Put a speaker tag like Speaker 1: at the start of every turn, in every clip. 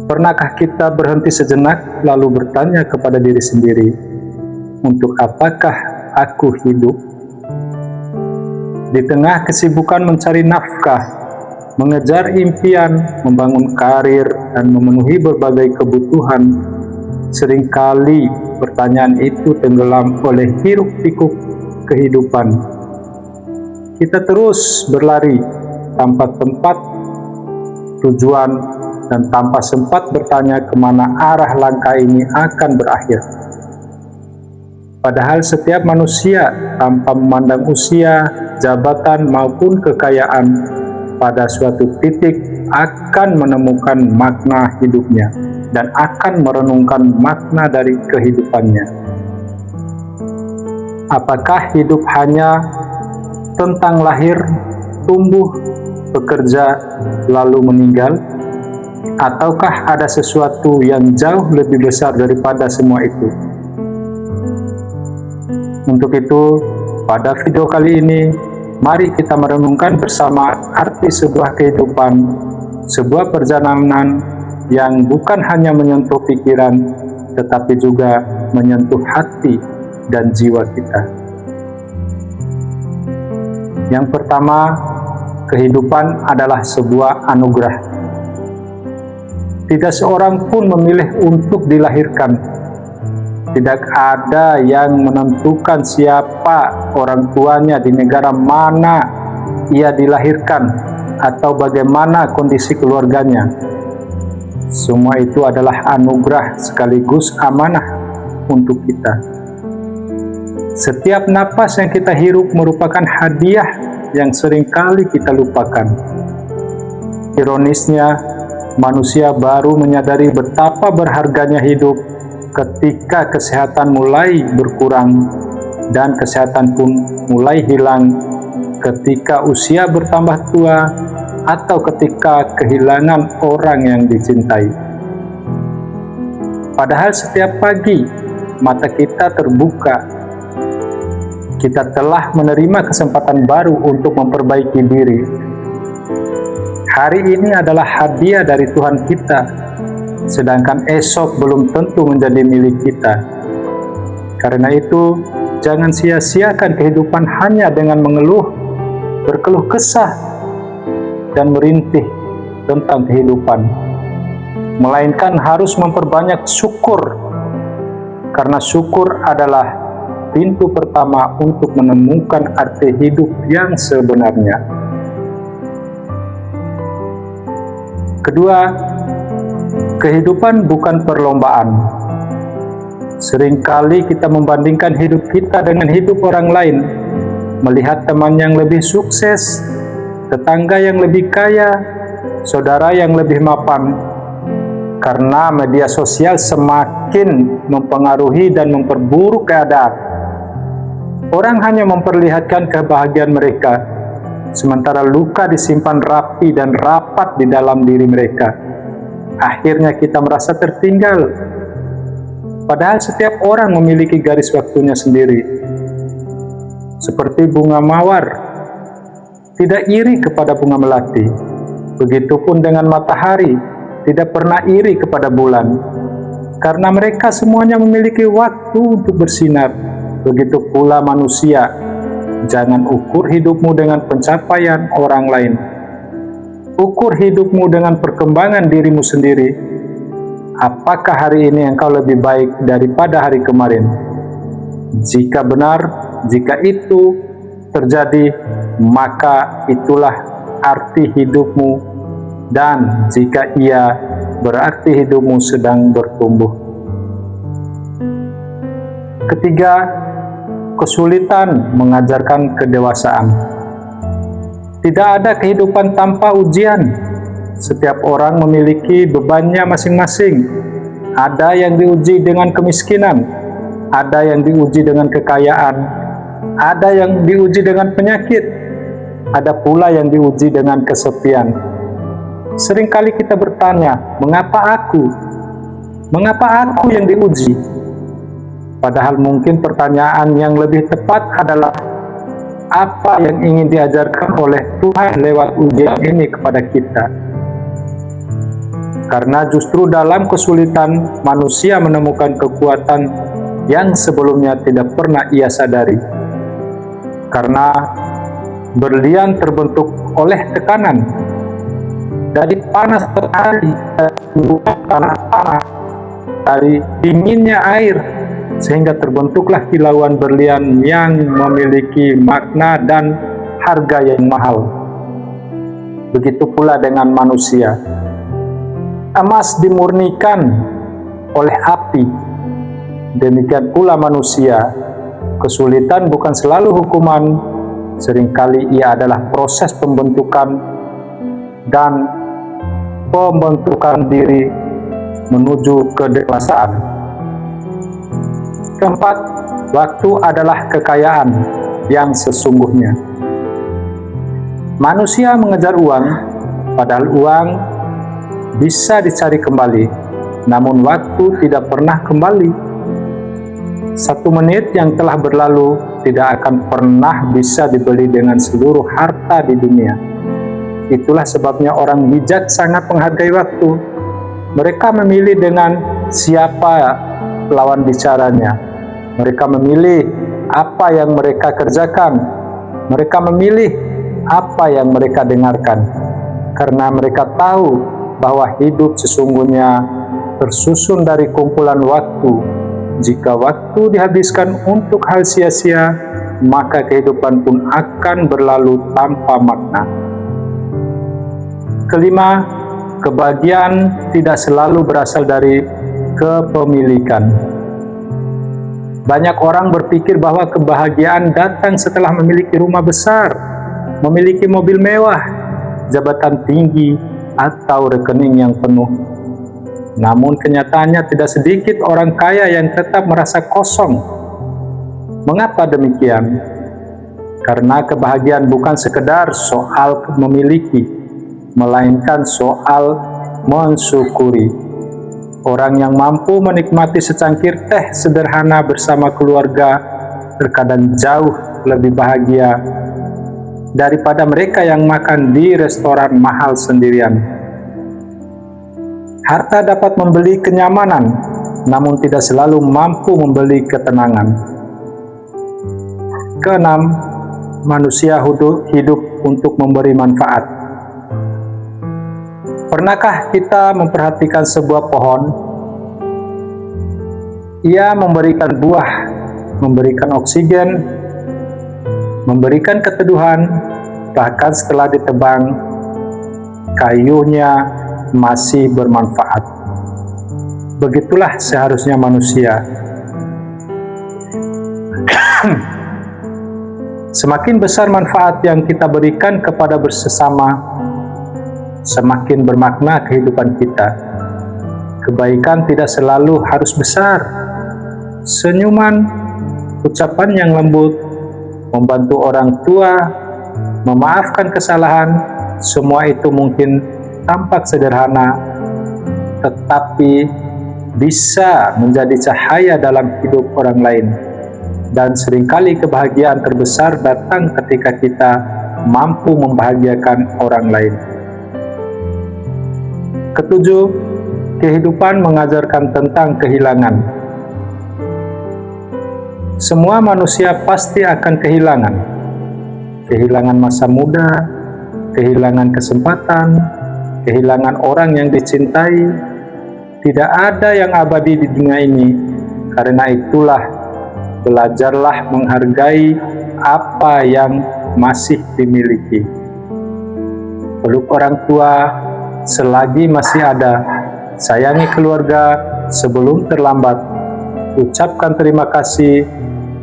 Speaker 1: Pernahkah kita berhenti sejenak lalu bertanya kepada diri sendiri, untuk apakah aku hidup? Di tengah kesibukan mencari nafkah, mengejar impian, membangun karir, dan memenuhi berbagai kebutuhan, seringkali pertanyaan itu tenggelam oleh hiruk-pikuk kehidupan. Kita terus berlari tanpa tempat tujuan dan tanpa sempat bertanya kemana arah langkah ini akan berakhir. Padahal setiap manusia tanpa memandang usia, jabatan maupun kekayaan pada suatu titik akan menemukan makna hidupnya dan akan merenungkan makna dari kehidupannya. Apakah hidup hanya tentang lahir, tumbuh, bekerja, lalu meninggal? Ataukah ada sesuatu yang jauh lebih besar daripada semua itu? Untuk itu, pada video kali ini, mari kita merenungkan bersama arti sebuah kehidupan, sebuah perjalanan yang bukan hanya menyentuh pikiran, tetapi juga menyentuh hati dan jiwa kita. Yang pertama, kehidupan adalah sebuah anugerah. Tidak seorang pun memilih untuk dilahirkan. Tidak ada yang menentukan siapa orang tuanya, di negara mana ia dilahirkan, atau bagaimana kondisi keluarganya. Semua itu adalah anugerah sekaligus amanah untuk kita. Setiap napas yang kita hirup merupakan hadiah yang seringkali kita lupakan. Ironisnya, manusia baru menyadari betapa berharganya hidup ketika kesehatan mulai berkurang dan kesehatan pun mulai hilang, ketika usia bertambah tua, atau ketika kehilangan orang yang dicintai. Padahal setiap pagi mata kita terbuka, kita telah menerima kesempatan baru untuk memperbaiki diri. Hari ini adalah hadiah dari Tuhan kita, sedangkan esok belum tentu menjadi milik kita. Karena itu, jangan sia-siakan kehidupan hanya dengan mengeluh, berkeluh kesah, dan merintih tentang kehidupan. Melainkan harus memperbanyak syukur, karena syukur adalah pintu pertama untuk menemukan arti hidup yang sebenarnya. Kedua, kehidupan bukan perlombaan. Seringkali kita membandingkan hidup kita dengan hidup orang lain, melihat teman yang lebih sukses, tetangga yang lebih kaya, saudara yang lebih mapan. Karena media sosial semakin mempengaruhi dan memperburuk keadaan. Orang hanya memperlihatkan kebahagiaan mereka, sementara luka disimpan rapi dan rapat di dalam diri mereka. Akhirnya kita merasa tertinggal, padahal setiap orang memiliki garis waktunya sendiri. Seperti bunga mawar, tidak iri kepada bunga melati. Begitupun dengan matahari, tidak pernah iri kepada bulan. Karena mereka semuanya memiliki waktu untuk bersinar. Begitu pula manusia. Jangan ukur hidupmu dengan pencapaian orang lain. Ukur hidupmu dengan perkembangan dirimu sendiri. Apakah hari ini engkau lebih baik daripada hari kemarin? Jika benar, jika itu terjadi, maka itulah arti hidupmu, dan jika iya, berarti hidupmu sedang bertumbuh. Ketiga, kesulitan mengajarkan kedewasaan. Tidak ada kehidupan tanpa ujian. Setiap orang memiliki bebannya masing-masing. Ada yang diuji dengan kemiskinan, ada yang diuji dengan kekayaan, ada yang diuji dengan penyakit, ada pula yang diuji dengan kesepian. Seringkali kita bertanya, mengapa aku? Mengapa aku yang diuji? Padahal mungkin pertanyaan yang lebih tepat adalah, apa yang ingin diajarkan oleh Tuhan lewat ujian ini kepada kita? Karena justru dalam kesulitan manusia menemukan kekuatan yang sebelumnya tidak pernah ia sadari. Karena berlian terbentuk oleh tekanan dari panas matahari, panas, dari dinginnya air, sehingga terbentuklah kilauan berlian yang memiliki makna dan harga yang mahal. Begitu pula dengan manusia. Emas dimurnikan oleh api, demikian pula manusia. Kesulitan bukan selalu hukuman, seringkali ia adalah proses pembentukan dan pembentukan diri menuju kedewasaan. Keempat, waktu adalah kekayaan yang sesungguhnya. Manusia mengejar uang, padahal uang bisa dicari kembali, namun waktu tidak pernah kembali. 1 menit yang telah berlalu tidak akan pernah bisa dibeli dengan seluruh harta di dunia. Itulah sebabnya orang bijak sangat menghargai waktu. Mereka memilih dengan siapa lawan bicaranya. Mereka memilih apa yang mereka kerjakan. Mereka memilih apa yang mereka dengarkan. Karena mereka tahu bahwa hidup sesungguhnya tersusun dari kumpulan waktu. Jika waktu dihabiskan untuk hal sia-sia, maka kehidupan pun akan berlalu tanpa makna. Kelima, kebahagiaan tidak selalu berasal dari kepemilikan. Banyak orang berpikir bahwa kebahagiaan datang setelah memiliki rumah besar, memiliki mobil mewah, jabatan tinggi, atau rekening yang penuh. Namun kenyataannya tidak sedikit orang kaya yang tetap merasa kosong. Mengapa demikian? Karena kebahagiaan bukan sekedar soal memiliki, melainkan soal mensyukuri. Orang yang mampu menikmati secangkir teh sederhana bersama keluarga terkadang jauh lebih bahagia daripada mereka yang makan di restoran mahal sendirian. Harta dapat membeli kenyamanan, namun tidak selalu mampu membeli ketenangan. Keenam, manusia hidup untuk memberi manfaat. Pernahkah kita memperhatikan sebuah pohon? Ia memberikan buah, memberikan oksigen, memberikan keteduhan, bahkan setelah ditebang, kayunya masih bermanfaat. Begitulah seharusnya manusia. Semakin besar manfaat yang kita berikan kepada bersesama, semakin bermakna kehidupan kita. Kebaikan tidak selalu harus besar. Senyuman, ucapan yang lembut, membantu orang tua, memaafkan kesalahan, semua itu mungkin tampak sederhana, tetapi bisa menjadi cahaya dalam hidup orang lain. Dan seringkali kebahagiaan terbesar datang ketika kita mampu membahagiakan orang lain. Ketujuh, kehidupan mengajarkan tentang kehilangan. Semua manusia pasti akan kehilangan. Kehilangan masa muda, kehilangan kesempatan, kehilangan orang yang dicintai. Tidak ada yang abadi di dunia ini. Karena itulah, belajarlah menghargai apa yang masih dimiliki. Peluk orang tua selagi masih ada. Sayangi keluarga sebelum terlambat. Ucapkan terima kasih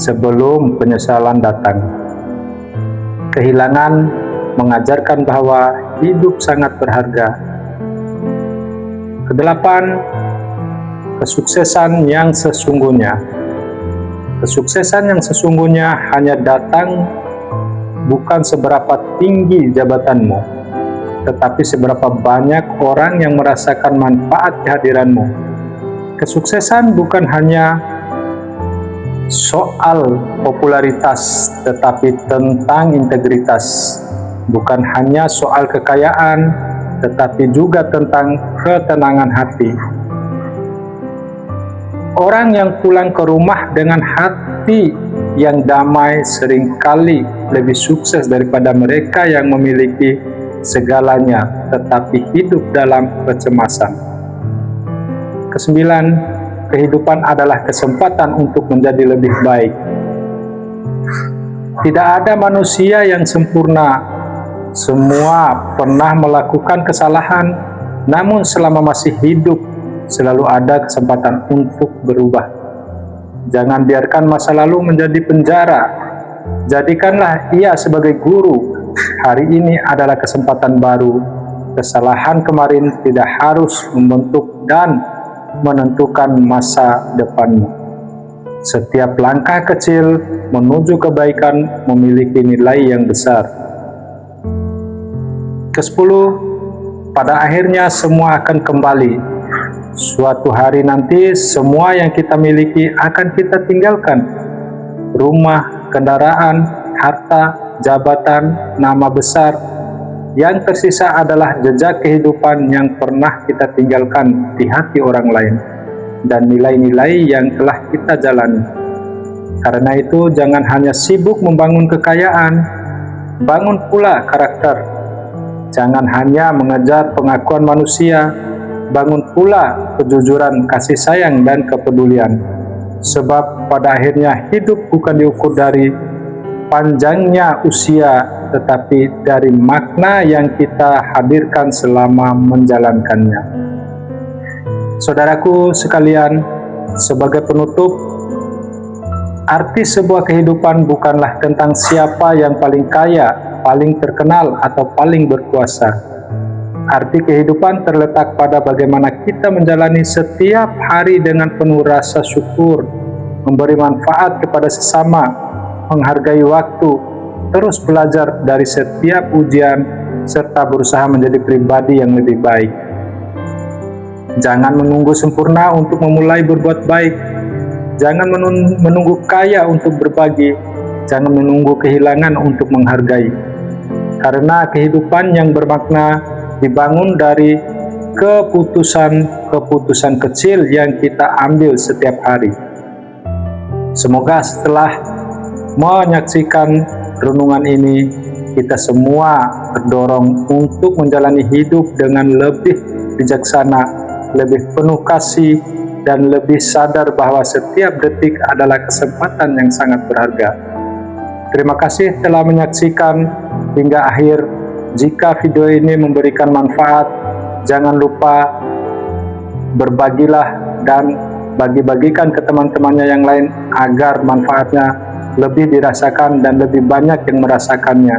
Speaker 1: sebelum penyesalan datang. Kehilangan mengajarkan bahwa hidup sangat berharga. Kedelapan, kesuksesan yang sesungguhnya. Kesuksesan yang sesungguhnya hanya datang bukan seberapa tinggi jabatanmu, tetapi seberapa banyak orang yang merasakan manfaat kehadiranmu. Kesuksesan bukan hanya soal popularitas, tetapi tentang integritas. Bukan hanya soal kekayaan, tetapi juga tentang ketenangan hati. Orang yang pulang ke rumah dengan hati yang damai seringkali lebih sukses daripada mereka yang memiliki segalanya tetapi hidup dalam kecemasan. Kesembilan, kehidupan adalah kesempatan untuk menjadi lebih baik. Tidak ada manusia yang sempurna. Semua pernah melakukan kesalahan, namun selama masih hidup, selalu ada kesempatan untuk berubah. Jangan biarkan masa lalu menjadi penjara. Jadikanlah ia sebagai guru. Hari ini adalah kesempatan baru. Kesalahan kemarin tidak harus membentuk dan menentukan masa depanmu. Setiap langkah kecil menuju kebaikan memiliki nilai yang besar. Kesepuluh, pada akhirnya semua akan kembali. Suatu hari nanti semua yang kita miliki akan kita tinggalkan. Rumah, kendaraan, harta, jabatan, nama besar. Yang tersisa adalah jejak kehidupan yang pernah kita tinggalkan di hati orang lain dan nilai-nilai yang telah kita jalani. Karena itu jangan hanya sibuk membangun kekayaan, bangun pula karakter. Jangan hanya mengejar pengakuan manusia, bangun pula kejujuran, kasih sayang, dan kepedulian. Sebab pada akhirnya hidup bukan diukur dari panjangnya usia, tetapi dari makna yang kita hadirkan selama menjalankannya. Saudaraku sekalian, sebagai penutup, arti sebuah kehidupan bukanlah tentang siapa yang paling kaya, paling terkenal, atau paling berkuasa. Arti kehidupan terletak pada bagaimana kita menjalani setiap hari dengan penuh rasa syukur, memberi manfaat kepada sesama, menghargai waktu, terus belajar dari setiap ujian, serta berusaha menjadi pribadi yang lebih baik. Jangan menunggu sempurna untuk memulai berbuat baik. Jangan menunggu kaya untuk berbagi. Jangan menunggu kehilangan untuk menghargai. Karena kehidupan yang bermakna dibangun dari keputusan-keputusan kecil yang kita ambil setiap hari. Semoga setelah menyaksikan renungan ini, kita semua terdorong untuk menjalani hidup dengan lebih bijaksana, lebih penuh kasih, dan lebih sadar bahwa setiap detik adalah kesempatan yang sangat berharga. Terima kasih telah menyaksikan hingga akhir. Jika video ini memberikan manfaat, jangan lupa berbagilah dan bagi-bagikan ke teman-temannya yang lain agar manfaatnya lebih dirasakan dan lebih banyak yang merasakannya.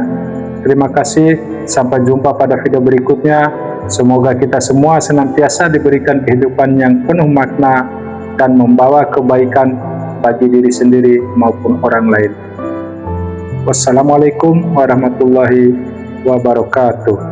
Speaker 1: Terima kasih, sampai jumpa pada video berikutnya. Semoga kita semua senantiasa diberikan kehidupan yang penuh makna dan membawa kebaikan bagi diri sendiri maupun orang lain. Wassalamualaikum warahmatullahi wabarakatuh.